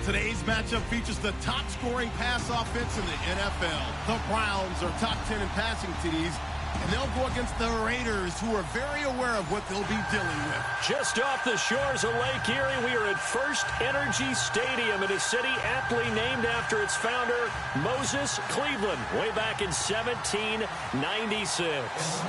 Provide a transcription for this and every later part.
Today's matchup features the top-scoring pass offense in the NFL. The Browns are top 10 in passing TDs, and they'll go against the Raiders, who are very aware of what they'll be dealing with. Just off the shores of Lake Erie, we are at First Energy Stadium in a city aptly named after its founder, Moses Cleveland, way back in 1796.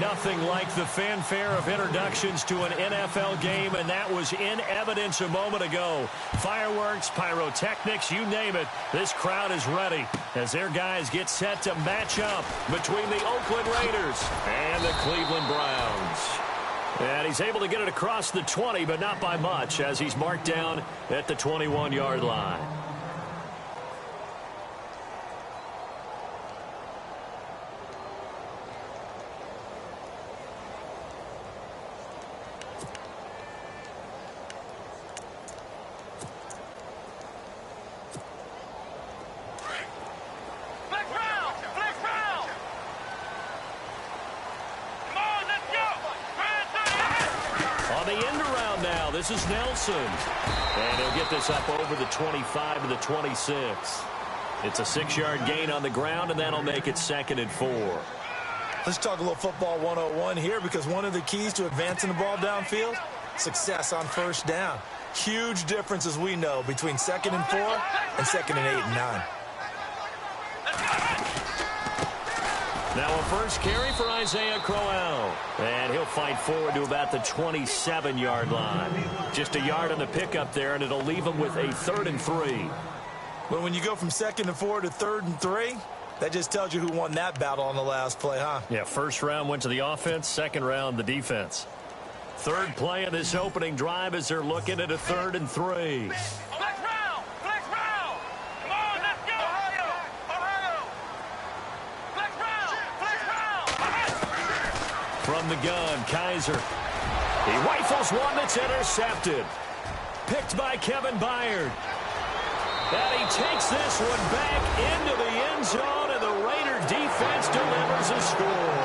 Nothing like the fanfare of introductions to an NFL game, and that was in evidence a moment ago. Fireworks, pyrotechnics, you name it. This crowd is ready as their guys get set to match up between the Oakland Raiders and the Cleveland Browns. And he's able to get it across the 20, but not by much, as he's marked down at the 21-yard line. This is Nelson, and he'll get this up over the 25 to the 26. It's a 6-yard gain on the ground, and that'll make it 2nd and 4. Let's talk a little football 101 here, because one of the keys to advancing the ball downfield, success on first down. Huge difference, as we know, between 2nd and 4 and 2nd and 8 and 9. Now a first carry for Isaiah Crowell, and he'll fight forward to about the 27-yard line. Just a yard on the pickup there, and it'll leave him with a 3rd and 3. But when you go from 2nd and 4 to 3rd and 3, that just tells you who won that battle on the last play, huh? Yeah, first round went to the offense, second round the defense. Third play of this opening drive as they're looking at a 3rd and 3. From the gun, Kaiser. He rifles one that's intercepted. Picked by Kevin Byard. And he takes this one back into the end zone, and the Raider defense delivers a score.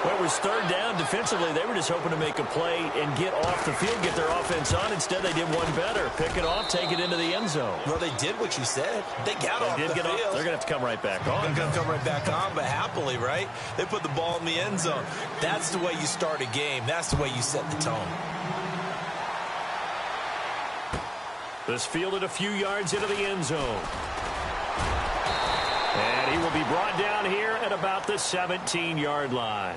Well, it was 3rd down. Defensively, they were just hoping to make a play and get off the field, get their offense on. Instead, they did one better. Pick it off, take it into the end zone. Well, they did what you said. They got off the field. They're going to have to come right back on. They're going to come right back on, but happily, right? They put the ball in the end zone. That's the way you start a game. That's the way you set the tone. This fielded a few yards into the end zone. And he will be brought down here at about the 17-yard line.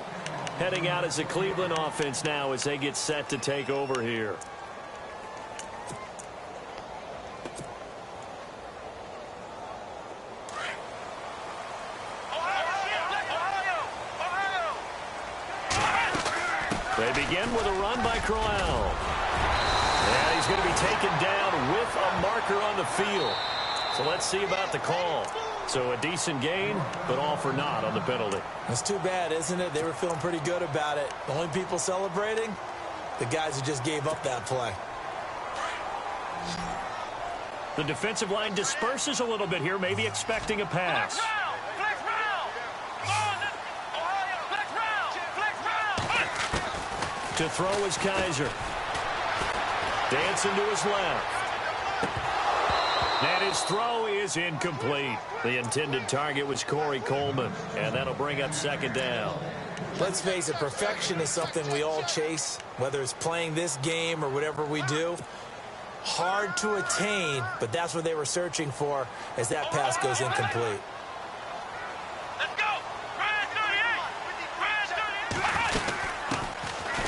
Heading out as the Cleveland offense now as they get set to take over here. They begin with a run by Crowell. And he's going to be taken down with a marker on the field. So let's see about the call. So a decent gain, but all for naught on the penalty. That's too bad, isn't it? They were feeling pretty good about it. The only people celebrating, the guys who just gave up that play. The defensive line disperses a little bit here, maybe expecting a pass. To throw is Kaiser. Dancing to his left. And his throw is incomplete. The intended target was Corey Coleman, and that'll bring up 2nd down. Let's face it, perfection is something we all chase, whether it's playing this game or whatever we do. Hard to attain, but that's what they were searching for as that pass goes incomplete.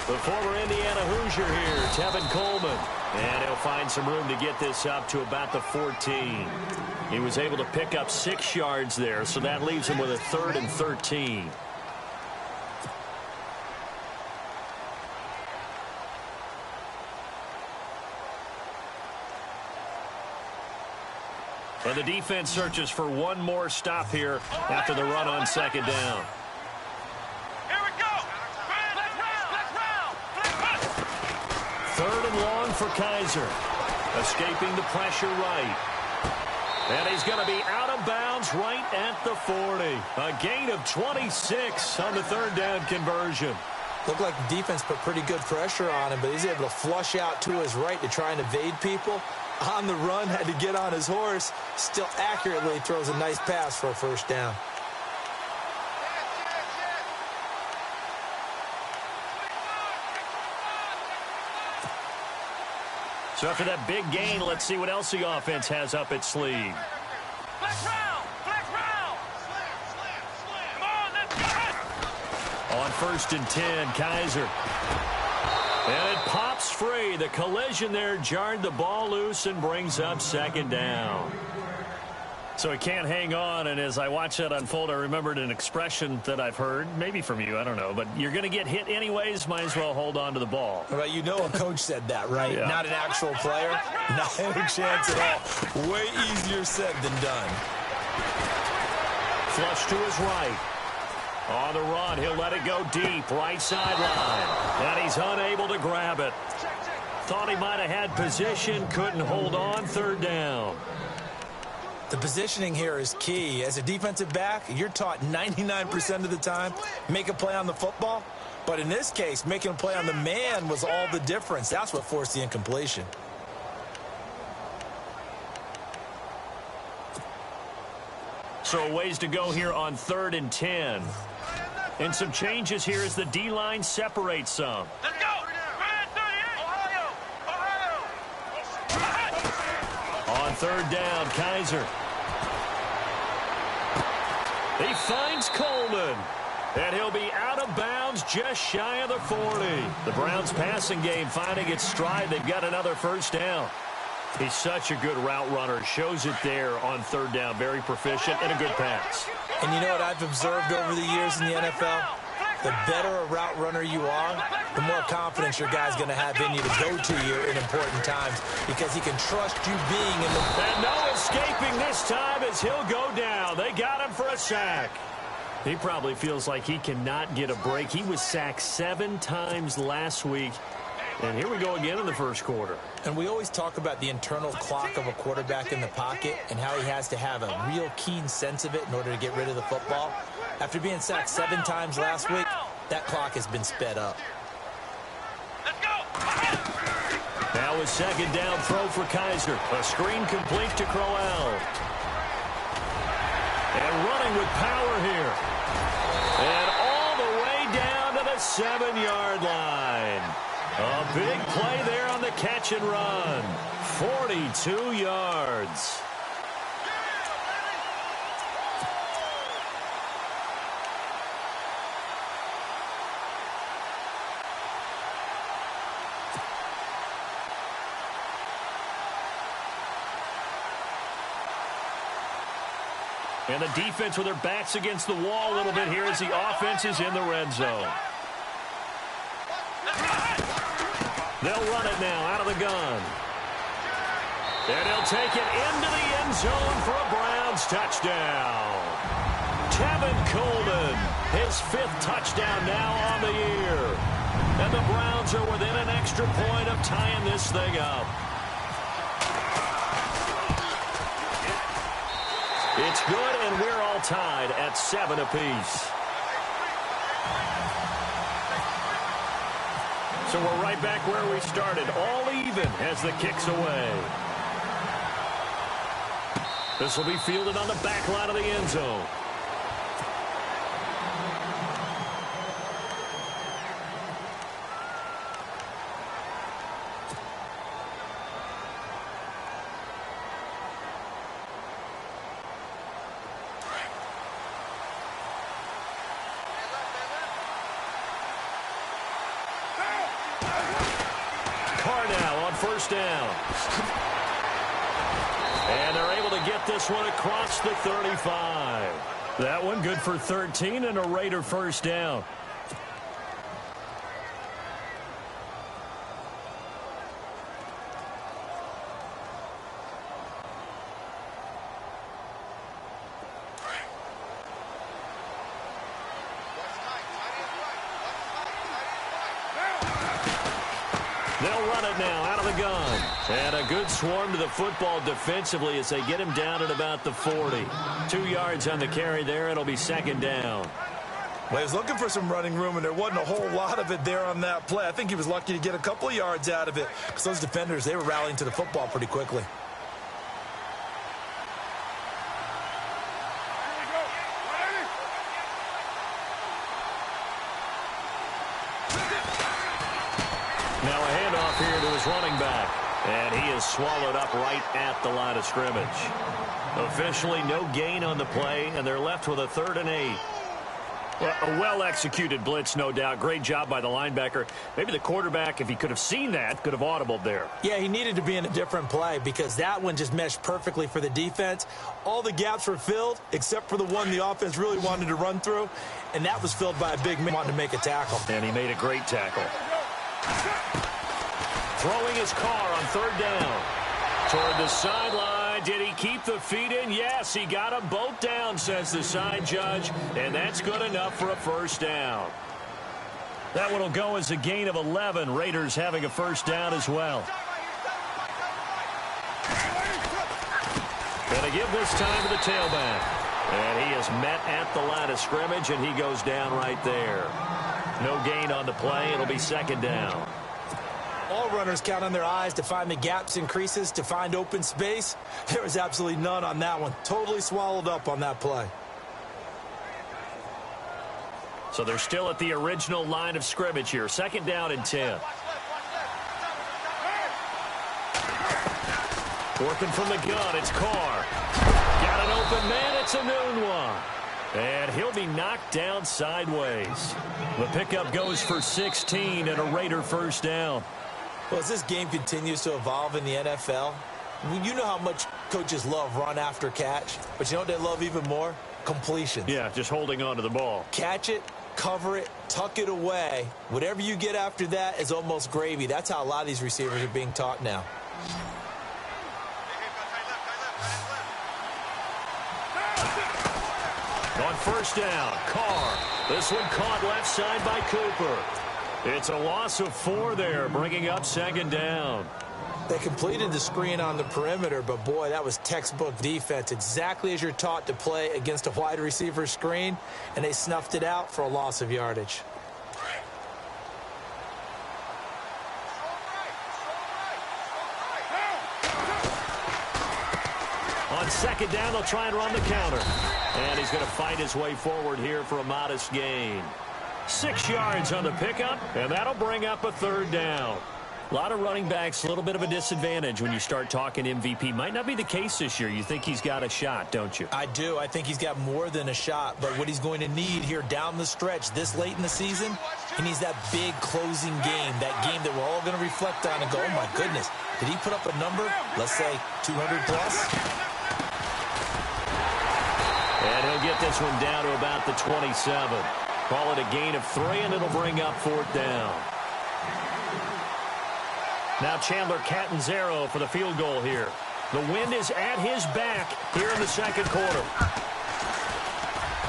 The former Indiana Hoosier here, Tevin Coleman. And he'll find some room to get this up to about the 14. He was able to pick up 6 yards there, so that leaves him with a 3rd and 13. And the defense searches for one more stop here after the run on 2nd down. For Kaiser, escaping the pressure right. And he's going to be out of bounds right at the 40. A gain of 26 on the 3rd down conversion. Looked like the defense put pretty good pressure on him, but he's able to flush out to his right to try and evade people. On the run, had to get on his horse. Still accurately throws a nice pass for a first down. So after that big gain, let's see what else the offense has up its sleeve. On 1st and 10, Kaiser. And it pops free. The collision there jarred the ball loose and brings up 2nd down. So he can't hang on, and as I watched that unfold, I remembered an expression that I've heard, maybe from you, I don't know, but you're going to get hit anyways, might as well hold on to the ball. Well, you know a coach said that, right? Yeah. Not an actual player. Not a chance at all. Way easier said than done. Flush to his right. On the run, he'll let it go deep, right sideline. And he's unable to grab it. Thought he might have had position, couldn't hold on, 3rd down. The positioning here is key. As a defensive back, you're taught 99% of the time, make a play on the football. But in this case, making a play on the man was all the difference. That's what forced the incompletion. So a ways to go here on 3rd and 10. And some changes here as the D-line separates some. Let's go! On 3rd down, Kaiser. He finds Coleman. And he'll be out of bounds just shy of the 40. The Browns passing game finding its stride. They've got another 1st down. He's such a good route runner. Shows it there on 3rd down. Very proficient and a good pass. And you know what I've observed over the years in the NFL? The better a route runner you are, the more confidence your guy's going to have in you to go to you in important times because he can trust you being in the... And no escaping this time as he'll go down. They got him for a sack. He probably feels like he cannot get a break. He was sacked 7 times last week. And here we go again in the 1st quarter. And we always talk about the internal clock of a quarterback in the pocket and how he has to have a real keen sense of it in order to get rid of the football. After being sacked 7 times last week, that clock has been sped up. Let's go! Now a 2nd down throw for Kaiser. A screen complete to Crowell. And running with power here. And all the way down to the 7-yard line. A big play there on the catch and run. 42 yards. And the defense with their backs against the wall a little bit here as the offense is in the red zone. They'll run it now out of the gun. And he'll take it into the end zone for a Browns touchdown. Tevin Coleman, his 5th touchdown now on the year. And the Browns are within an extra point of tying this thing up. It's good, and we're all tied at 7 apiece. So we're right back where we started, all even as the kick's away. This will be fielded on the back line of the end zone. Now on 1st down. And they're able to get this one across the 35. That one good for 13 and a Raider 1st down. They'll run it now out of the gun. And a good swarm to the football defensively as they get him down at about the 40. 2 yards on the carry there. It'll be 2nd down. Well, he was looking for some running room, and there wasn't a whole lot of it there on that play. I think he was lucky to get a couple of yards out of it because those defenders, they were rallying to the football pretty quickly. Now a handoff here to his running back. And he is swallowed up right at the line of scrimmage. Officially no gain on the play, and they're left with a 3rd and 8. Well, a well-executed blitz, no doubt. Great job by the linebacker. Maybe the quarterback, if he could have seen that, could have audibled there. Yeah, he needed to be in a different play because that one just meshed perfectly for the defense. All the gaps were filled except for the one the offense really wanted to run through, and that was filled by a big man wanting to make a tackle. And he made a great tackle. Throwing his car on 3rd down. Toward the sideline. Did he keep the feet in? Yes, he got them both down, says the side judge. And that's good enough for a 1st down. That one will go as a gain of 11. Raiders having a 1st down as well. Going to give this time to the tailback. And he is met at the line of scrimmage, and he goes down right there. No gain on the play. It'll be 2nd down. All runners count on their eyes to find the gaps and creases, to find open space. There was absolutely none on that one. Totally swallowed up on that play. So they're still at the original line of scrimmage here. 2nd down and 10. Working from the gun, it's Carr. Got an open man, it's a noon one. And he'll be knocked down sideways. The pickup goes for 16 and a Raider 1st down. Well, as this game continues to evolve in the NFL, you know how much coaches love run after catch, but you know what they love even more? Completions. Yeah, just holding on to the ball. Catch it, cover it, tuck it away. Whatever you get after that is almost gravy. That's how a lot of these receivers are being taught now. On 1st down, Carr. This one caught left side by Cooper. It's a loss of 4 there, bringing up 2nd down. They completed the screen on the perimeter, but boy, that was textbook defense. Exactly as you're taught to play against a wide receiver screen, and they snuffed it out for a loss of yardage. On 2nd down, they'll try and run the counter. And he's going to fight his way forward here for a modest gain. 6 yards on the pickup, and that'll bring up a 3rd down. A lot of running backs, a little bit of a disadvantage when you start talking MVP. Might not be the case this year. You think he's got a shot, don't you? I do. I think he's got more than a shot. But what he's going to need here down the stretch this late in the season, he needs that big closing game, that game that we're all going to reflect on and go, oh, my goodness, did he put up a number, let's say 200 plus? And he'll get this one down to about the 27. Call it a gain of 3, and it'll bring up 4th down. Now Chandler Catanzaro for the field goal here. The wind is at his back here in the 2nd quarter.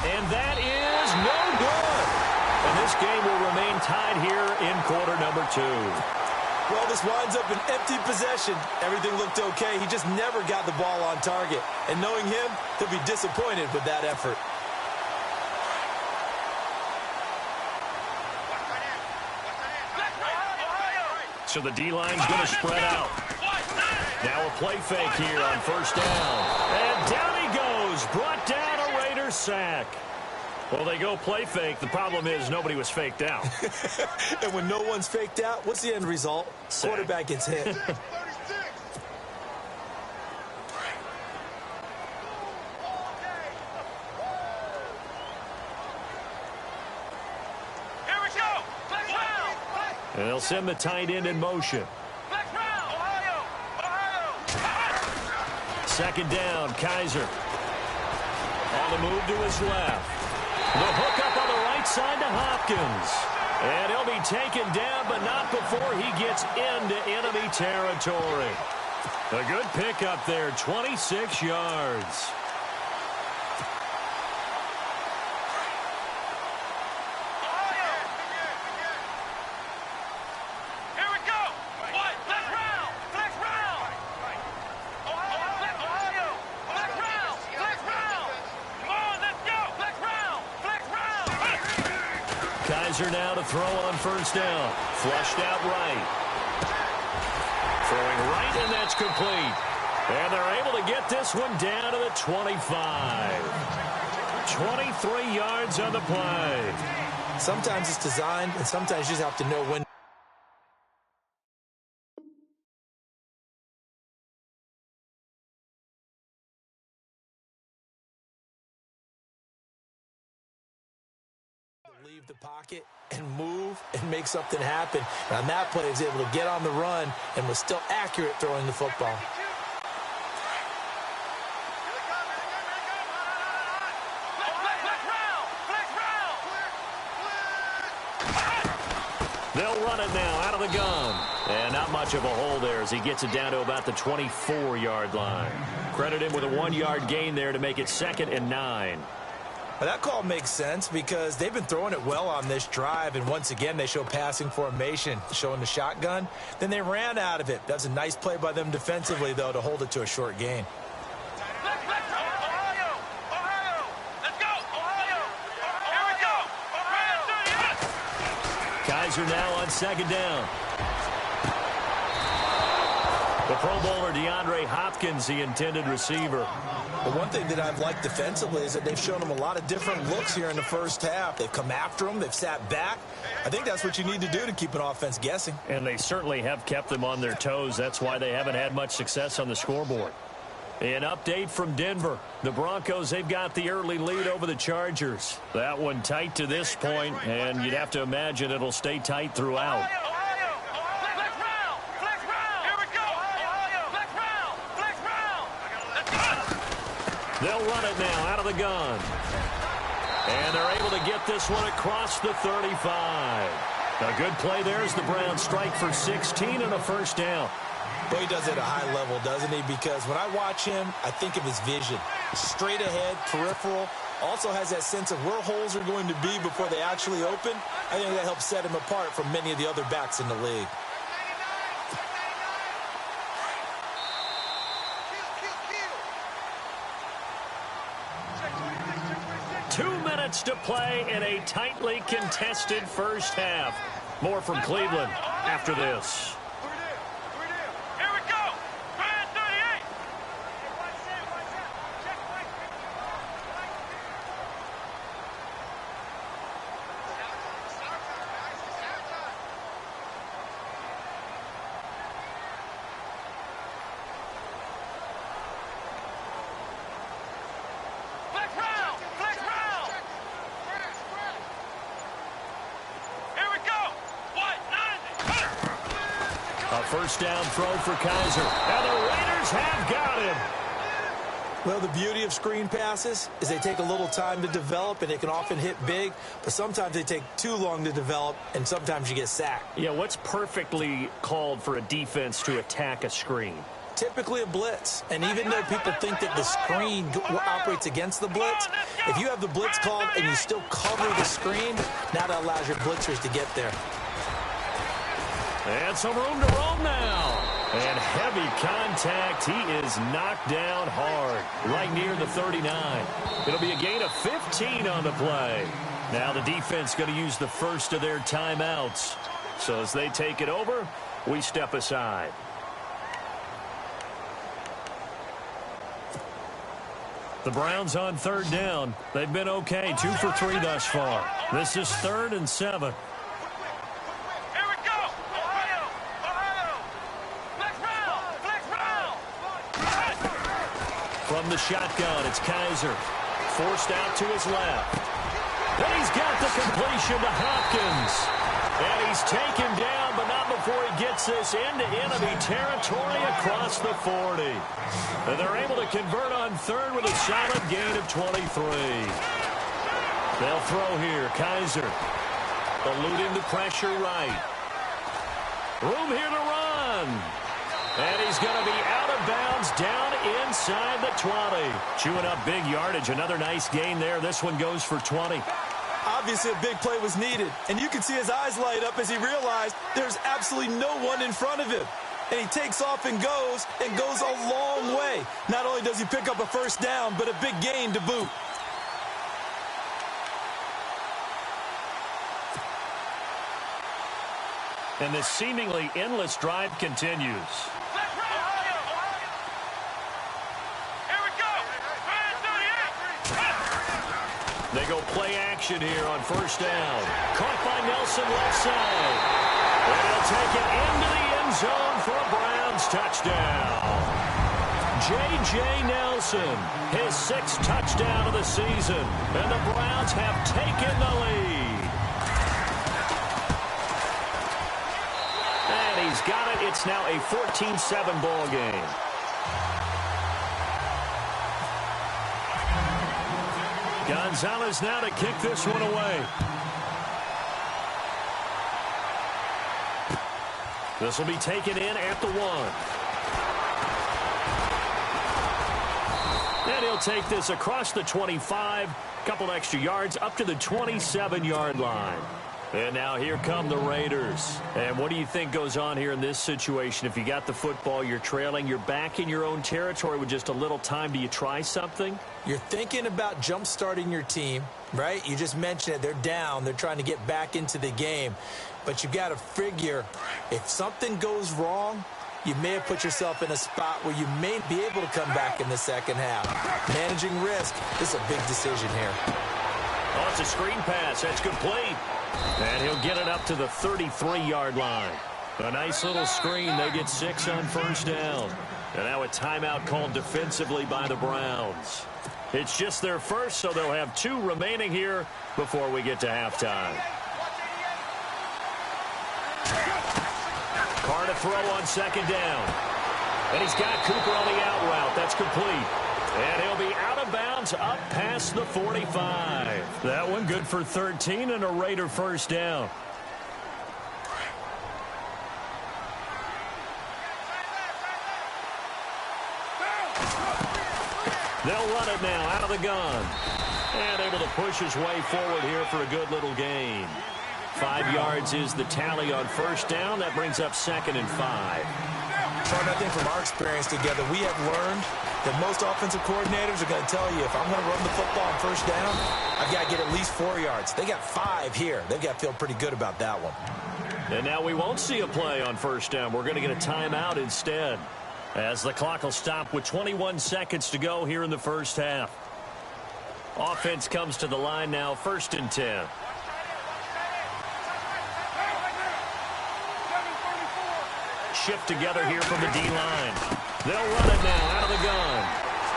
And that is no good. And this game will remain tied here in quarter number 2. Well, this winds up an empty possession. Everything looked okay. He just never got the ball on target. And knowing him, he'll be disappointed with that effort. So the D-line's going to spread out. Now a play fake here on 1st down. And down he goes. Brought down a Raider sack. Well, they go play fake. The problem is nobody was faked out. And when no one's faked out, what's the end result? Sack. Quarterback gets hit. Here we go. Flex round. And they'll send the tight end in motion. Flex round. Ohio. 2nd down, Kaiser. On the move to his left. The hook up on the right side to Hopkins. And he'll be taken down, but not before he gets into enemy territory. A good pickup there, 26 yards. Here we go. What? Flex round. Flex round. Ohio. Flex round. Flex round. Come on, let's go. Flex round. Flex round. Kaiser now to throw on first down. Flushed out right. Throwing right, and that's complete. And they're able to get this one down to the 25. 23 yards on the play. Sometimes it's designed, and sometimes you just have to know when. Leave the pocket and move and make something happen. And on that play, he was able to get on the run and was still accurate throwing the football. They'll run it now out of the gun. And not much of a hole there as he gets it down to about the 24-yard line. Credit him with a 1-yard gain there to make it 2nd and 9. Well, that call makes sense because they've been throwing it well on this drive, and once again they show passing formation, showing the shotgun. Then they ran out of it. That's a nice play by them defensively, though, to hold it to a short gain. Kaiser now on 2nd down. The Pro Bowler DeAndre Hopkins, the intended receiver. But one thing that I've liked defensively is that they've shown him a lot of different looks here in the first half. They've come after him. They've sat back. I think that's what you need to do to keep an offense guessing. And they certainly have kept them on their toes. That's why they haven't had much success on the scoreboard. An update from Denver. The Broncos, they've got the early lead over the Chargers. That one tight to this point, and you'd have to imagine it'll stay tight throughout. They'll run it now out of the gun. And they're able to get this one across the 35. A good play there as the Browns strike for 16 and a first down. Well, he does it at a high level, doesn't he? Because when I watch him, I think of his vision. Straight ahead, peripheral. Also has that sense of where holes are going to be before they actually open. I think that helps set him apart from many of the other backs in the league. To play in a tightly contested first half. More from Cleveland after this. Here we go. Brand 38. First down throw for Kaiser. And the Raiders have got him. Well, the beauty of screen passes is they take a little time to develop, and they can often hit big, but sometimes they take too long to develop, and sometimes you get sacked. Yeah, what's perfectly called for a defense to attack a screen? Typically a blitz, and even though people think that the screen operates against the blitz, if you have the blitz called and you still cover the screen, now that allows your blitzers to get there. And some room to roam now. And heavy contact. He is knocked down hard, right near the 39. It'll be a gain of 15 on the play. Now the defense going to use the first of their timeouts. So as they take it over, we step aside. The Browns on 3rd down. They've been okay, 2 for 3 thus far. This is 3rd and 7. From the shotgun, it's Kaiser. Forced out to his left. And he's got the completion to Hopkins. And he's taken down, but not before he gets this into enemy territory across the 40. And they're able to convert on 3rd with a solid gain of 23. They'll throw here. Kaiser eluding the pressure right. Room here to run. And he's going to be out of bounds down inside the 20. Chewing up big yardage. Another nice gain there. This one goes for 20. Obviously, a big play was needed. And you can see his eyes light up as he realized there's absolutely no one in front of him. And he takes off and goes a long way. Not only does he pick up a first down, but a big gain to boot. And this seemingly endless drive continues. They go play action here on first down. Caught by Nelson left side. And he'll take it into the end zone for a Browns touchdown. J.J. Nelson, his 6th touchdown of the season. And the Browns have taken the lead. And he's got it. It's now a 14-7 ball game. Gonzalez now to kick this one away. This will be taken in at the 1. And he'll take this across the 25, couple extra yards up to the 27-yard line. And now here come the Raiders. And what do you think goes on here in this situation? If you got the football, you're trailing, you're back in your own territory with just a little time. Do you try something? You're thinking about jump-starting your team, right? You just mentioned it. They're down. They're trying to get back into the game. But you got to figure if something goes wrong, you may have put yourself in a spot where you may be able to come back in the second half. Managing risk, this is a big decision here. Oh, it's a screen pass. That's complete. And he'll get it up to the 33-yard line. A nice little screen. They get 6 on first down. And now a timeout called defensively by the Browns. It's just their first, so they'll have 2 remaining here before we get to halftime. Carr to throw on second down. And he's got Cooper on the out route. That's complete. And he'll be out of bounds up past the 45. That one good for 13 and a Raider first down. They'll run it now out of the gun. And able to push his way forward here for a good little gain. 5 yards is the tally on first down. That brings up 2nd and 5. Sean, I think from our experience together, we have learned that most offensive coordinators are going to tell you, if I'm going to run the football on first down, I've got to get at least 4 yards. They got 5 here. They've got to feel pretty good about that one. And now we won't see a play on first down. We're going to get a timeout instead, as the clock will stop with 21 seconds to go here in the first half. Offense comes to the line now, 1st and 10. Shift together here from the D-line. They'll run it now out of the gun.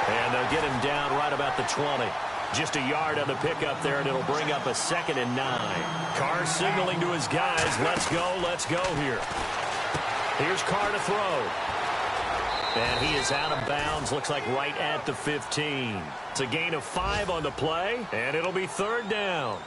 And they'll get him down right about the 20. Just a yard on the pickup there, and it'll bring up a 2nd and 9. Carr signaling to his guys, let's go here. Here's Carr to throw. And he is out of bounds, looks like right at the 15. It's a gain of 5 on the play, and it'll be 3rd down.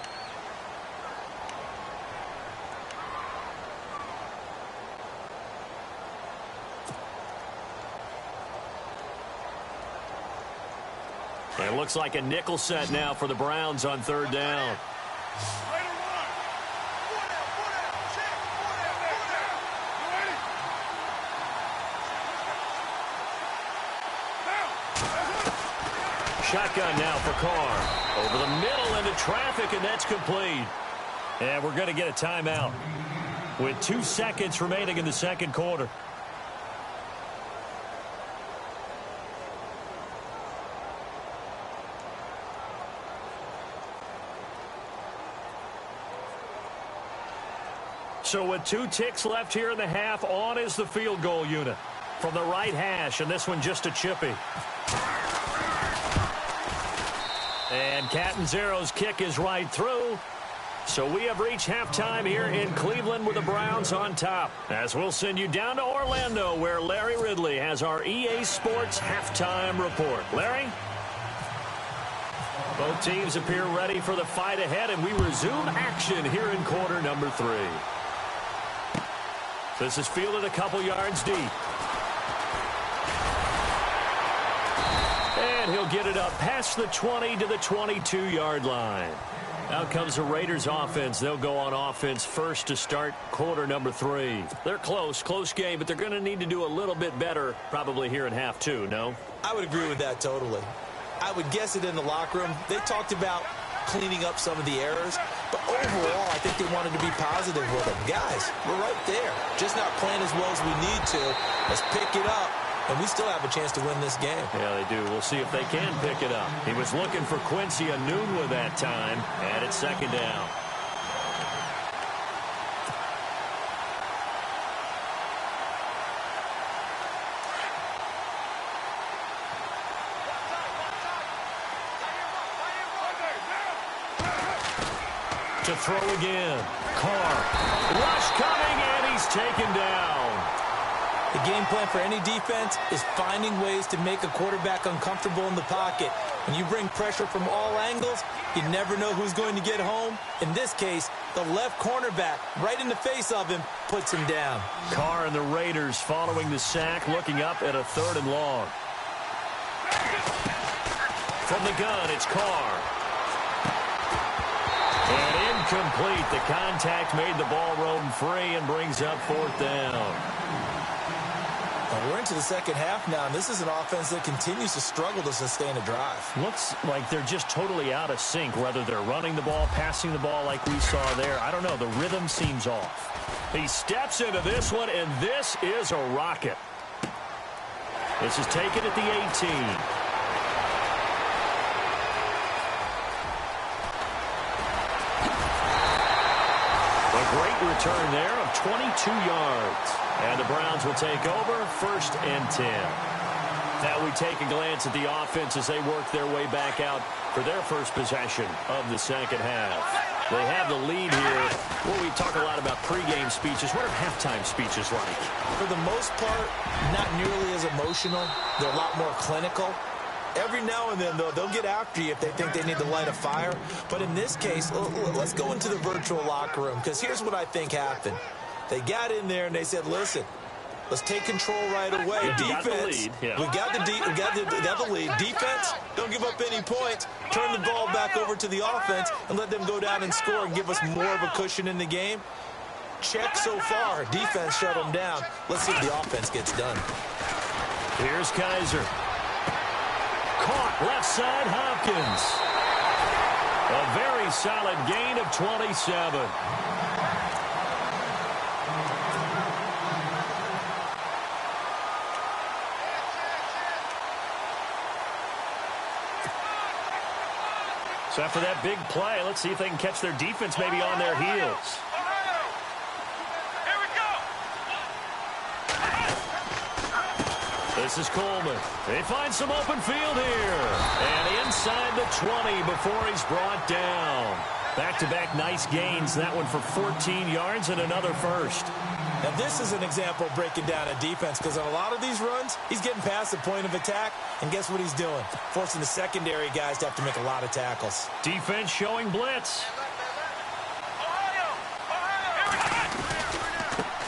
And it looks like a nickel set now for the Browns on 3rd down. Shotgun now for Carr. Over the middle into traffic, and that's complete. And we're going to get a timeout with 2 seconds remaining in the second quarter. So with 2 ticks left here in the half, on is the field goal unit from the right hash, and this one just a chippy. And Catanzaro's kick is right through. So we have reached halftime here in Cleveland with the Browns on top. As we'll send you down to Orlando, where Larry Ridley has our EA Sports halftime report. Larry? Both teams appear ready for the fight ahead, and we resume action here in quarter number 3. This is fielded a couple yards deep. And he'll get it up past the 20 to the 22-yard line. Out comes the Raiders offense. They'll go on offense first to start quarter number 3. They're close game, but they're going to need to do a little bit better probably here in half 2, no? I would agree with that totally. I would guess it in the locker room. They talked about cleaning up some of the errors. But overall, I think they wanted to be positive with him. Guys, we're right there. Just not playing as well as we need to. Let's pick it up, and we still have a chance to win this game. Yeah, they do. We'll see if they can pick it up. He was looking for Quincy Enunwa that time, and it's second down. To throw again. Carr. Rush coming, and he's taken down. The game plan for any defense is finding ways to make a quarterback uncomfortable in the pocket. When you bring pressure from all angles, you never know who's going to get home. In this case, the left cornerback, right in the face of him, puts him down. Carr and the Raiders following the sack, looking up at a 3rd and long. From the gun, it's Carr. And incomplete. The contact made the ball roam free and brings up 4th down. Well, we're into the second half now, and this is an offense that continues to struggle to sustain a drive. Looks like they're just totally out of sync, whether they're running the ball, passing the ball like we saw there. I don't know. The rhythm seems off. He steps into this one, and this is a rocket. This is taken at the 18. Great return there of 22 yards. And the Browns will take over 1st and 10. Now we take a glance at the offense as they work their way back out for their first possession of the second half. They have the lead here. Well, we talk a lot about pregame speeches. What are halftime speeches like? For the most part, not nearly as emotional. They're a lot more clinical. Every now and then, though, they'll get after you if they think they need to light a fire. But in this case, let's go into the virtual locker room, because here's what I think happened. They got in there and they said, listen, let's take control right away. Yeah, defense, we got the lead. Defense, don't give up any points. Turn the ball back over to the offense and let them go down and score and give us more of a cushion in the game. Check so far. Defense shut them down. Let's see if the offense gets done. Here's Kaiser. Caught left side, Hopkins. A very solid gain of 27. So after that big play, let's see if they can catch their defense maybe on their heels. This is Coleman. They find some open field here. And inside the 20 before he's brought down. Back-to-back nice gains. That one for 14 yards and another first. Now, this is an example of breaking down a defense, because on a lot of these runs, he's getting past the point of attack, and guess what he's doing? Forcing the secondary guys to have to make a lot of tackles. Defense showing blitz.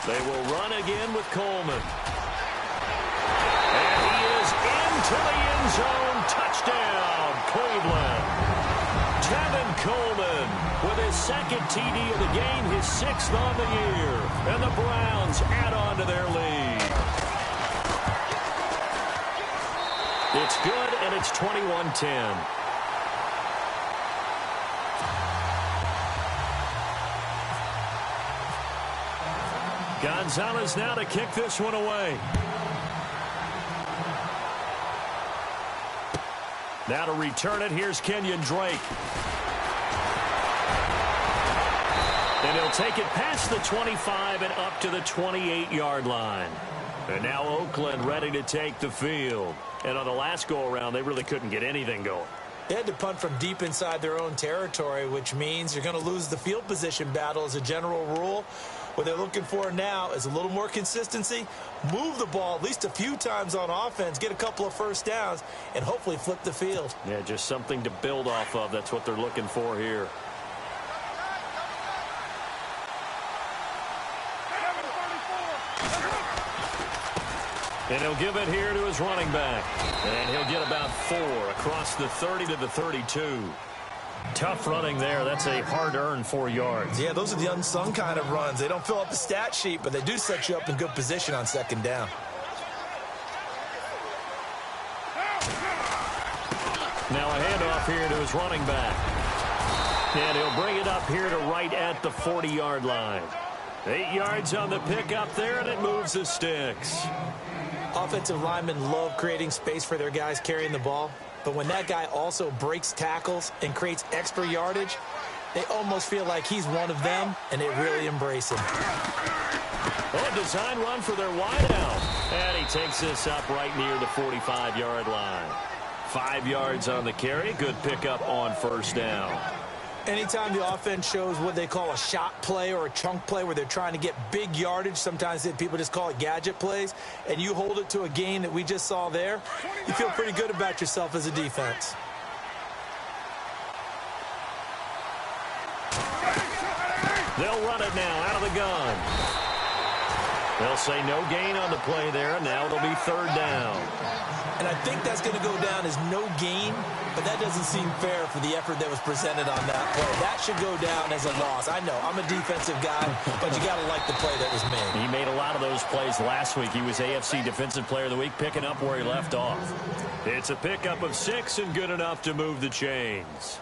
They will run again with Coleman. And he is into the end zone. Touchdown, Cleveland. Tevin Coleman with his second TD of the game, his 6th on the year. And the Browns add on to their lead. It's good, and it's 21-10. Gonzalez now to kick this one away. Now to return it, here's Kenyon Drake. And he'll take it past the 25 and up to the 28-yard line. And now Oakland ready to take the field. And on the last go-around, they really couldn't get anything going. They had to punt from deep inside their own territory, which means you're going to lose the field position battle as a general rule. What they're looking for now is a little more consistency, move the ball at least a few times on offense, get a couple of first downs, and hopefully flip the field. Yeah, just something to build off of. That's what they're looking for here. And he'll give it here to his running back. And he'll get about 4 across the 30 to the 32. Tough running there. That's a hard-earned 4 yards. Yeah, those are the unsung kind of runs. They don't fill up the stat sheet, but they do set you up in good position on second down. Now a handoff here to his running back. And he'll bring it up here to right at the 40-yard line. 8 yards on the pickup there, and it moves the sticks. Offensive linemen love creating space for their guys carrying the ball, but when that guy also breaks tackles and creates extra yardage, they almost feel like he's one of them, and they really embrace him. Oh, design run for their wideout. And he takes this up right near the 45-yard line. 5 yards on the carry. Good pickup on first down. Anytime the offense shows what they call a shot play or a chunk play where they're trying to get big yardage, sometimes people just call it gadget plays, and you hold it to a gain that we just saw there, you feel pretty good about yourself as a defense. They'll run it now out of the gun. They'll say no gain on the play there. Now it'll be third down. And I think that's going to go down as no gain, but that doesn't seem fair for the effort that was presented on that play. That should go down as a loss. I know, I'm a defensive guy, but you got to like the play that was made. He made a lot of those plays last week. He was AFC Defensive Player of the Week, picking up where he left off. It's a pickup of 6 and good enough to move the chains.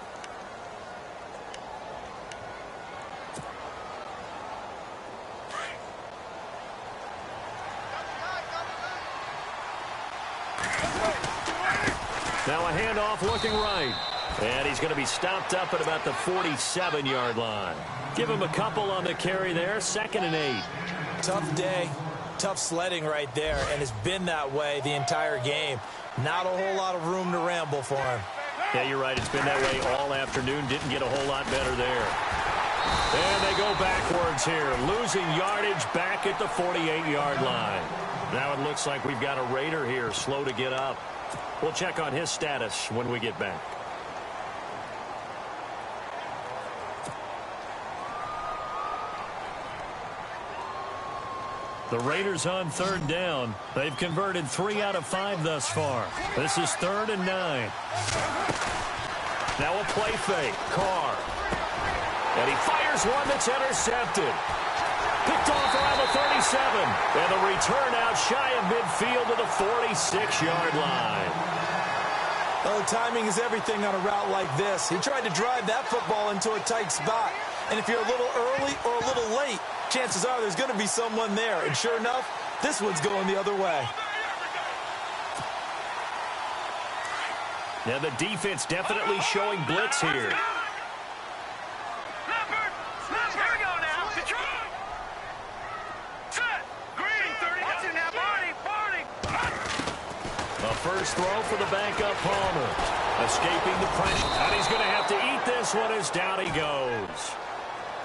Now a handoff looking right. And he's going to be stopped up at about the 47-yard line. Give him a couple on the carry there. 2nd and 8. Tough day. Tough sledding right there. And it's been that way the entire game. Not a whole lot of room to ramble for him. Yeah, you're right. It's been that way all afternoon. Didn't get a whole lot better there. And they go backwards here. Losing yardage back at the 48-yard line. Now it looks like we've got a Raider here, slow to get up. We'll check on his status when we get back. The Raiders on third down. They've converted 3 out of 5 thus far. This is 3rd and 9. Now a play fake. Carr. And he fires one that's intercepted. Picked off around the 37. And the return out shy of midfield to the 46-yard line. Well, the timing is everything on a route like this. He tried to drive that football into a tight spot. And if you're a little early or a little late, chances are there's going to be someone there. And sure enough, this one's going the other way. Now the defense definitely showing blitz here. First throw for the backup Palmer. Escaping the pressure. And he's going to have to eat this one as down he goes.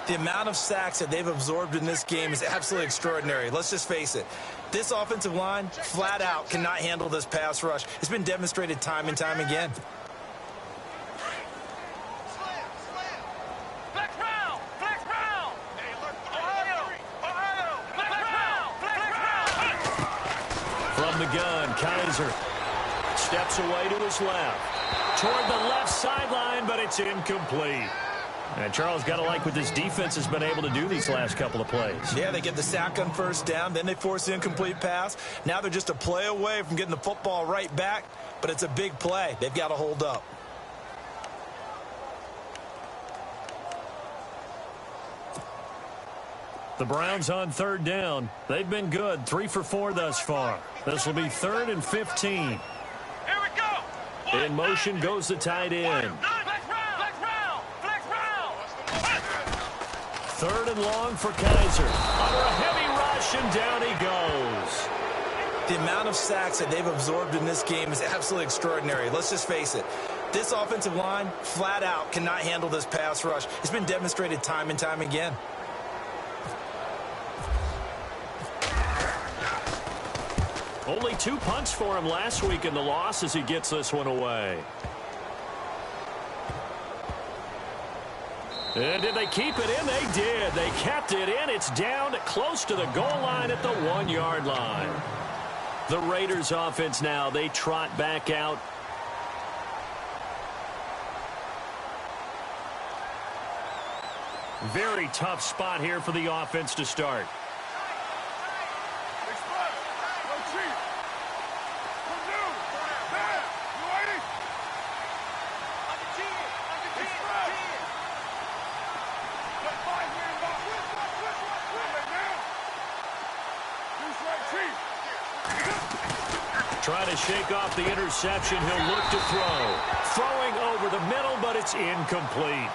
The amount of sacks that they've absorbed in this game is absolutely extraordinary. Let's just face it. This offensive line, flat out, cannot handle this pass rush. It's been demonstrated time and time again. From the gun, Kaiser steps away to his left. Toward the left sideline, but it's incomplete. And Charles, got to like what this defense has been able to do these last couple of plays. Yeah, they get the sack on first down, then they force the incomplete pass. Now they're just a play away from getting the football right back, but it's a big play. They've got to hold up. The Browns on third down. They've been good, 3 for 4 thus far. This will be 3rd and 15. Here we go. In motion goes the tight end. Third and long for Kaiser. Under a heavy rush, and down he goes. The amount of sacks that they've absorbed in this game is absolutely extraordinary. Let's just face it. This offensive line, flat out, cannot handle this pass rush. It's been demonstrated time and time again. Only 2 punts for him last week in the loss as he gets this one away. And did they keep it in? They did. They kept it in. It's down close to the goal line at the 1-yard line. The Raiders offense now, they trot back out. Very tough spot here for the offense to start. trying to shake off the interception. He'll look to throw. Throwing over the middle, but it's incomplete.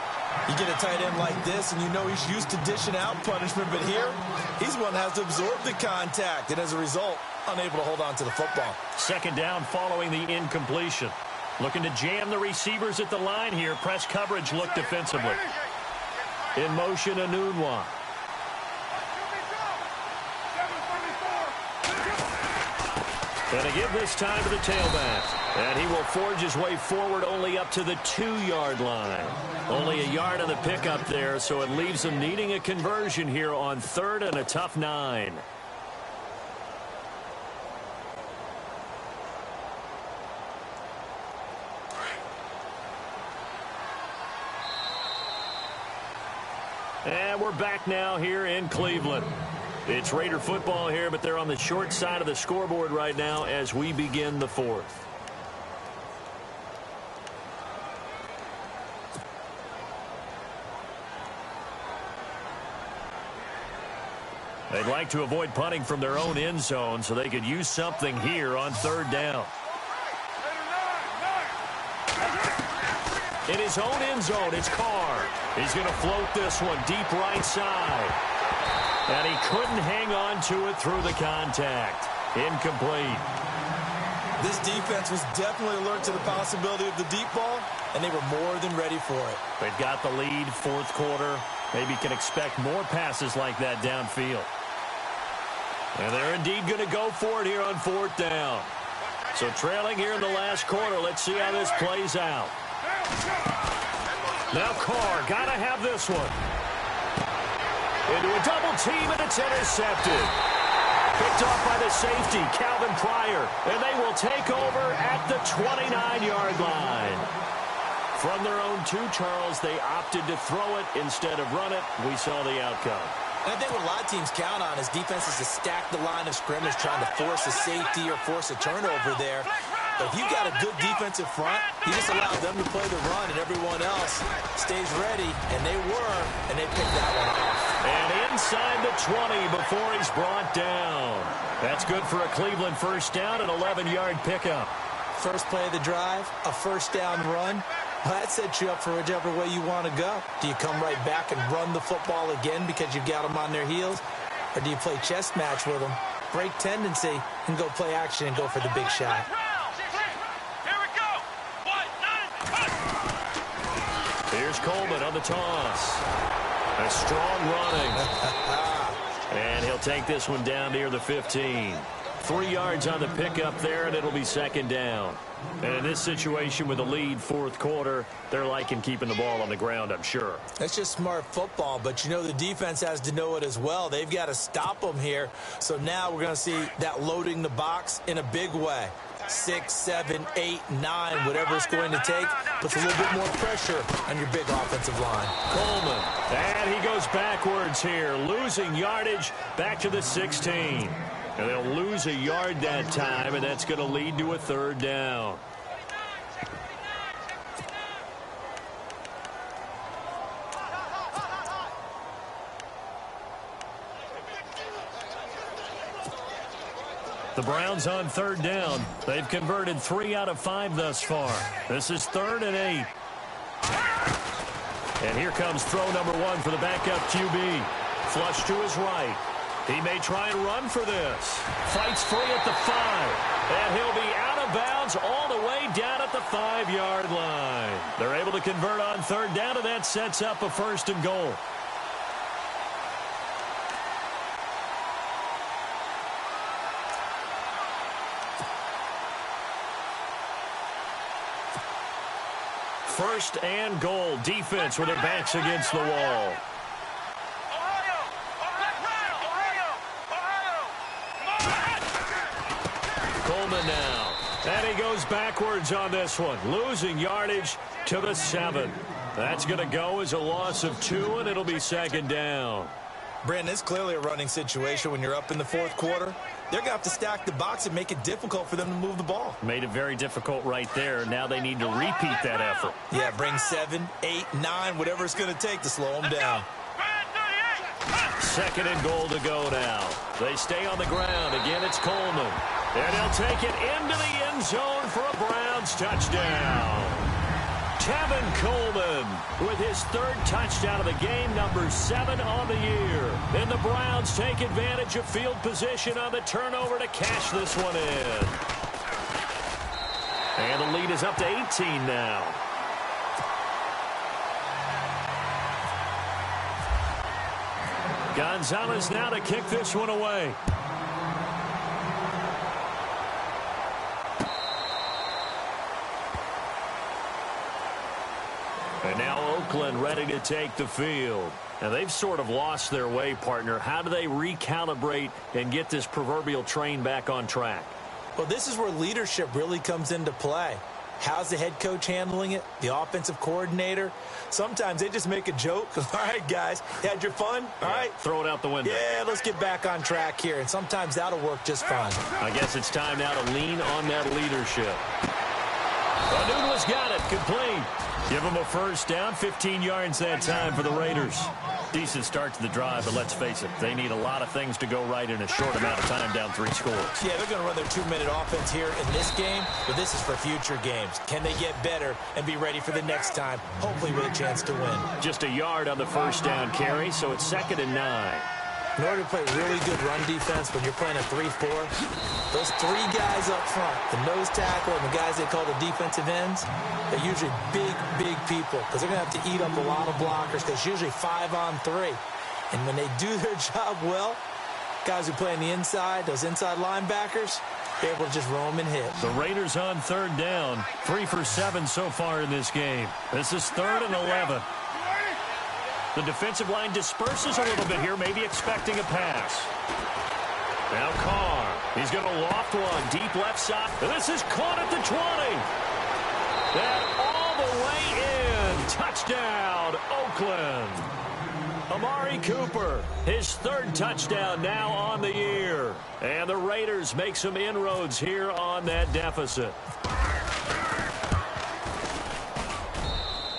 You get a tight end like this, and you know he's used to dishing out punishment, but here, he's one that has to absorb the contact, and as a result, unable to hold on to the football. Second down following the incompletion. Looking to jam the receivers at the line here. Press coverage look defensively. In motion, Anunwa. And a give this time to the tailback. And he will forge his way forward only up to the 2-yard line. Only a yard on the pickup there, so it leaves him needing a conversion here on 3rd and a tough 9. And we're back now here in Cleveland. It's Raider football here, but they're on the short side of the scoreboard right now as we begin the 4th. They'd like to avoid punting from their own end zone so they could use something here on 3rd down. In his own end zone, it's Carr. He's going to float this one deep right side. And he couldn't hang on to it through the contact. Incomplete. This defense was definitely alert to the possibility of the deep ball, and they were more than ready for it. They've got the lead, 4th quarter. Maybe can expect more passes like that downfield. And they're indeed going to go for it here on 4th down. So trailing here in the last quarter. Let's see how this plays out. Now Carr, got to have this one. Into a double team, and it's intercepted. Picked off by the safety, Calvin Pryor. And they will take over at the 29-yard line. From their own 2, Charles, they opted to throw it instead of run it. We saw the outcome. And I think what a lot of teams count on is defenses to stack the line of scrimmage, trying to force a safety or force a turnover there. But if you've got a good defensive front, you just allow them to play the run, and everyone else stays ready, and they were, and they picked that one off. And inside the 20 before he's brought down. That's good for a Cleveland first down, an 11-yard pickup. First play of the drive, a first down run. Well, that sets you up for whichever way you want to go. Do you come right back and run the football again because you've got them on their heels? Or do you play chess match with them, break tendency, and go play action and go for the big shot? Here's Coleman on the toss. A strong running. And he'll take this one down near the 15. 3 yards on the pickup there, and it'll be 2nd down. And in this situation with a lead, 4th quarter, they're liking keeping the ball on the ground, I'm sure. That's just smart football, but you know the defense has to know it as well. They've got to stop them here. So now we're going to see that loading the box in a big way. 6, 7, 8, 9, whatever it's going to take, puts a little bit more pressure on your big offensive line. Coleman, and he goes backwards here, losing yardage back to the 16. And they'll lose a yard that time, and that's going to lead to a 3rd down. The Browns on 3rd down. They've converted 3 out of 5 thus far. This is 3rd and 8. And here comes throw number 1 for the backup QB. Flush to his right. He may try and run for this. Fights free at the 5. And he'll be out of bounds all the way down at the 5-yard line. They're able to convert on 3rd down, and that sets up a 1st and goal. First and goal. Defense with their backs against the wall. Coleman now. And he goes backwards on this one. Losing yardage to the 7. That's going to go as a loss of 2, and it'll be 2nd down. Brandon, it's clearly a running situation when you're up in the 4th quarter. They're going to have to stack the box and make it difficult for them to move the ball. Made it very difficult right there. Now they need to repeat that effort. Yeah, bring 7, 8, 9, whatever it's going to take to slow them down. 2nd and goal to go now. They stay on the ground. Again, it's Coleman. And he'll take it into the end zone for a Browns touchdown. Tevin Coleman with his third touchdown of the game, number 7 on the year. And the Browns take advantage of field position on the turnover to cash this one in. And the lead is up to 18 now. Gonzalez now to kick this one away. And now Oakland ready to take the field. And they've sort of lost their way, partner. How do they recalibrate and get this proverbial train back on track? Well, this is where leadership really comes into play. How's the head coach handling it? The offensive coordinator? Sometimes they just make a joke. All right, guys, you had your fun? All right. Throw it out the window. Yeah, let's get back on track here. And sometimes that'll work just fine. I guess it's time now to lean on that leadership. Anuno's got it. Complete. Give them a first down. 15 yards that time for the Raiders. Decent start to the drive, but let's face it, they need a lot of things to go right in a short amount of time, down 3 scores. Yeah, they're going to run their 2-minute offense here in this game, but this is for future games. Can they get better and be ready for the next time, hopefully with a chance to win? Just a yard on the first down carry, so it's 2nd and 9. In order to play really good run defense when you're playing a 3-4, those 3 guys up front, the nose tackle and the guys they call the defensive ends, they're usually big people because they're going to have to eat up a lot of blockers because it's usually 5-on-3. And when they do their job well, guys who play on the inside, those inside linebackers, they're able to just roam and hit. The Raiders on 3rd down, 3 for 7 so far in this game. This is 3rd and 11. The defensive line disperses a little bit here, maybe expecting a pass. Now Carr. He's going to loft one deep left side. This is caught at the 20. And all the way in. Touchdown, Oakland. Amari Cooper, his 3rd touchdown now on the year. And the Raiders make some inroads here on that deficit.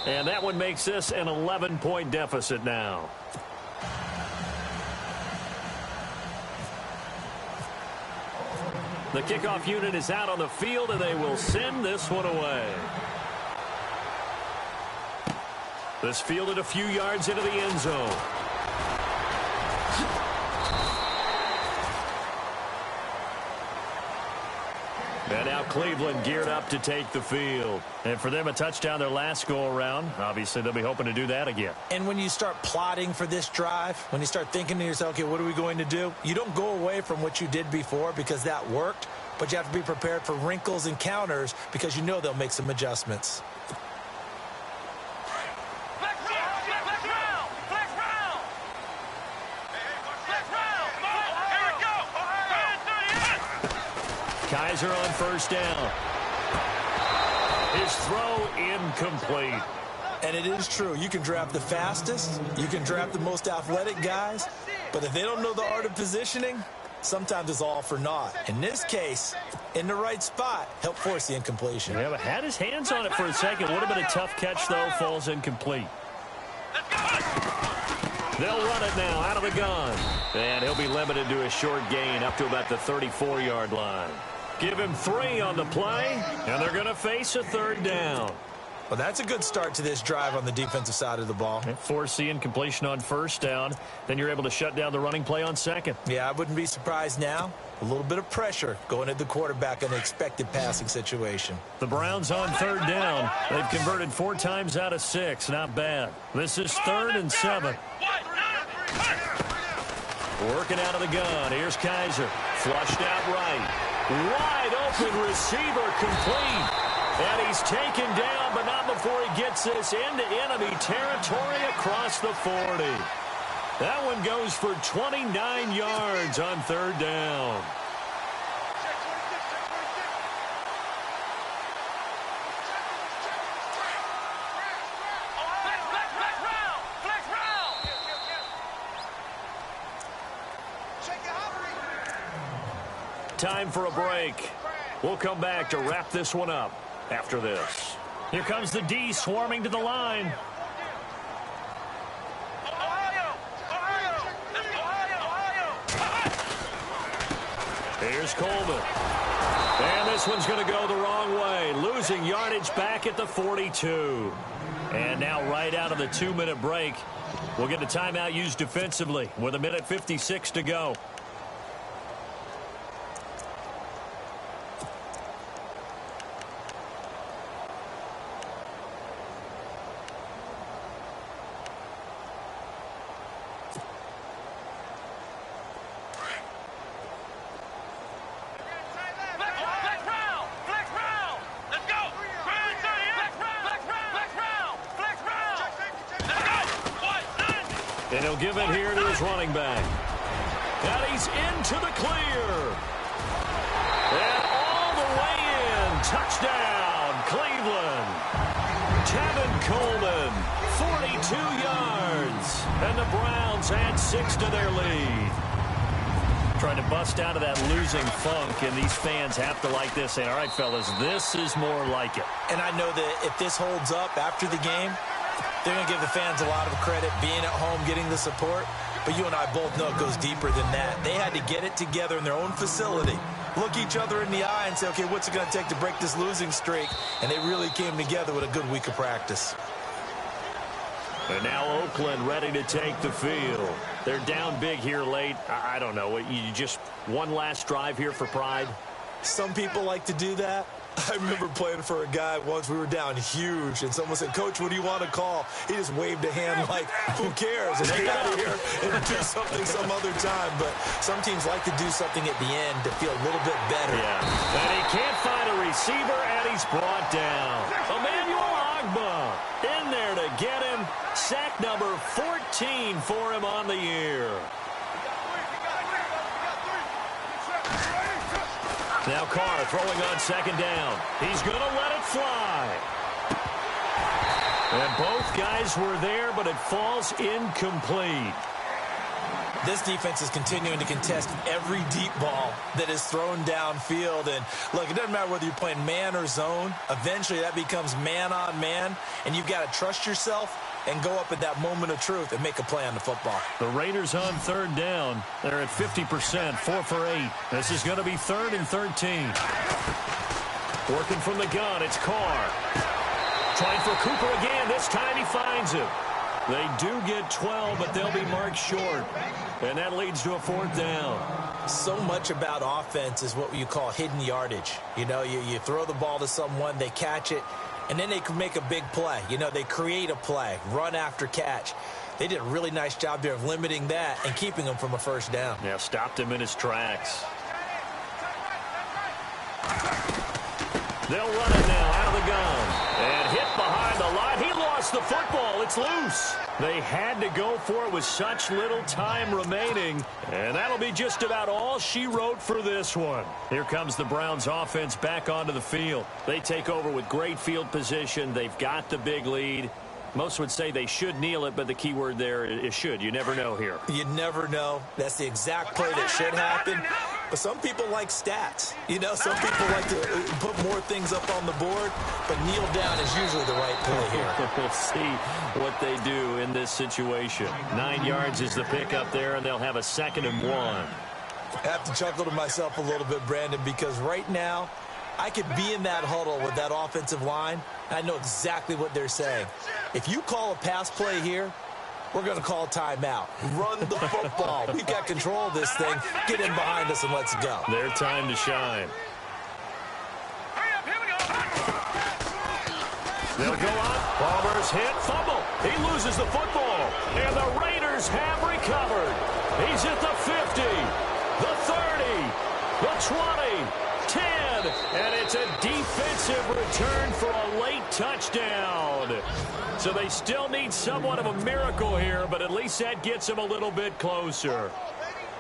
And that one makes this an 11-point deficit now. The kickoff unit is out on the field, and they will send this one away. This fielded a few yards into the end zone. And now Cleveland geared up to take the field. And for them, a touchdown their last go-around. Obviously, they'll be hoping to do that again. And when you start plotting for this drive, when you start thinking to yourself, okay, what are we going to do? You don't go away from what you did before because that worked, but you have to be prepared for wrinkles and counters because you know they'll make some adjustments. Kaiser on 1st down. His throw incomplete. And it is true. You can draft the fastest. You can draft the most athletic guys. But if they don't know the art of positioning, sometimes it's all for naught. In this case, in the right spot, help force the incompletion. Yeah, but had his hands on it for a second. Would have been a tough catch, though. Falls incomplete. They'll run it now out of the gun. And he'll be limited to a short gain up to about the 34-yard line. Give him 3 on the play, and they're going to face a 3rd down. Well, that's a good start to this drive on the defensive side of the ball. Force the incompletion on 1st down. Then you're able to shut down the running play on 2nd. Yeah, I wouldn't be surprised now. A little bit of pressure going at the quarterback in an expected passing situation. The Browns on 3rd down. They've converted 4 times out of 6. Not bad. This is 3rd and 7. Working out of the gun. Here's Kaiser. Flushed out right. Wide open receiver complete. And he's taken down, but not before he gets this into enemy territory across the 40. That one goes for 29 yards on 3rd down. Time for a break. We'll come back to wrap this one up after this. Here comes the D swarming to the line. Here's Coleman. And this one's going to go the wrong way. Losing yardage back at the 42. And now right out of the 2-minute break, we'll get a timeout used defensively with 1:56 to go. And he'll give it here to his running back. And he's into the clear. And all the way in. Touchdown, Cleveland. Tevin Coleman, 42 yards. And the Browns add 6 to their lead. Trying to bust out of that losing funk, and these fans have to like this. Saying, all right, fellas, this is more like it. And I know that if this holds up after the game, they're going to give the fans a lot of credit, being at home, getting the support. But you and I both know it goes deeper than that. They had to get it together in their own facility, look each other in the eye and say, okay, what's it going to take to break this losing streak? And they really came together with a good week of practice. And now Oakland ready to take the field. They're down big here late. I don't know. You just one last drive here for pride? Some people like to do that. I remember playing for a guy once. We were down huge, and someone said, Coach, what do you want to call? He just waved a hand like, who cares? Let's get out of here and do something some other time. But some teams like to do something at the end to feel a little bit better. Yeah. And he can't find a receiver, and he's brought down. Emmanuel Agba in there to get him. Sack number 14 for him on the year. Now Carr throwing on second down. He's going to let it fly. And both guys were there, but it falls incomplete. This defense is continuing to contest every deep ball that is thrown downfield. And, look, it doesn't matter whether you're playing man or zone. Eventually, that becomes man-on-man, and you've got to trust yourself and go up at that moment of truth and make a play on the football. The Raiders on third down. They're at 50%, 4 for 8. This is going to be 3rd and 13. Working from the gun, it's Carr. Trying for Cooper again. This time he finds him. They do get 12, but they'll be marked short. And that leads to a 4th down. So much about offense is what you call hidden yardage. You know, you throw the ball to someone, they catch it, and then they can make a big play. You know, they create a play, run after catch. They did a really nice job there of limiting that and keeping him from a 1st down. Yeah, stopped him in his tracks. They'll run it now out of the gun. And hit behind the line. He lost the football. It's loose. They had to go for it with such little time remaining. And that'll be just about all she wrote for this one. Here comes the Browns offense back onto the field. They take over with great field position. They've got the big lead. Most would say they should kneel it, but the key word there is should. You never know here. You never know. That's the exact play that should happen. But some people like stats. You know, some people like to put more things up on the board, but kneel down is usually the right play here. We'll see what they do in this situation. 9 yards is the pickup there, and they'll have a 2nd and 1. I have to chuckle to myself a little bit, Brandon, because right now I could be in that huddle with that offensive line, and I know exactly what they're saying. If you call a pass play here, we're going to call timeout. Run the football. We've got control of this thing. Get in behind us and let's go. Their time to shine. They'll go on. Palmer's hit, fumble. He loses the football. And the Raiders have recovered. He's at the 50, the 30, the 20, 10. And it's a defensive return for a late touchdown. So they still need somewhat of a miracle here, but at least that gets them a little bit closer.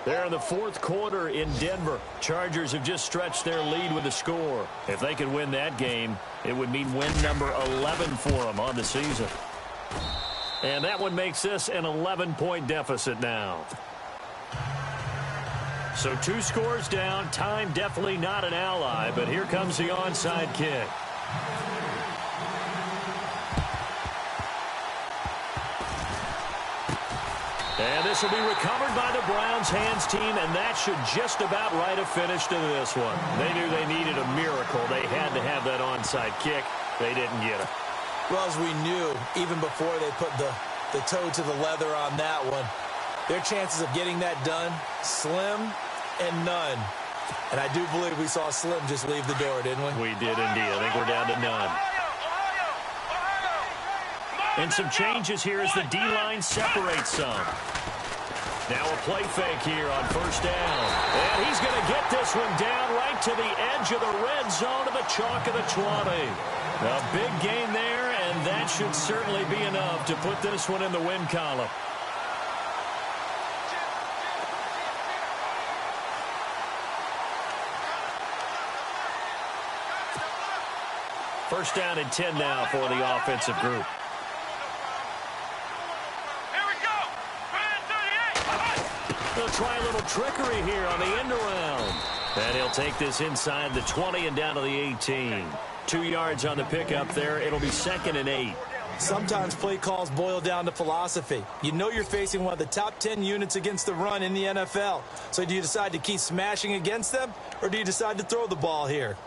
They're in the 4th quarter in Denver. Chargers have just stretched their lead with a score. If they could win that game, it would mean win number 11 for them on the season. And that one makes this an 11-point deficit now. So 2 scores down. Time definitely not an ally, but here comes the onside kick. And this will be recovered by the Browns hands team, and that should just about write a finish to this one. They knew they needed a miracle. They had to have that onside kick. They didn't get it. Well, as we knew, even before they put the toe to the leather on that one, their chances of getting that done, slim and none. And I do believe we saw Slim just leave the door, didn't we? We did indeed. I think we're down to none. And some changes here as the D-line separates some. Now a play fake here on first down. And he's going to get this one down right to the edge of the red zone of the chalk of the 20. A big gain there, and that should certainly be enough to put this one in the win column. First down and 10 now for the offensive group. They'll try a little trickery here on the end around. And he'll take this inside the 20 and down to the 18. 2 yards on the pickup there. It'll be 2nd and 8. Sometimes play calls boil down to philosophy. You know you're facing one of the top 10 units against the run in the NFL. So do you decide to keep smashing against them, or do you decide to throw the ball here?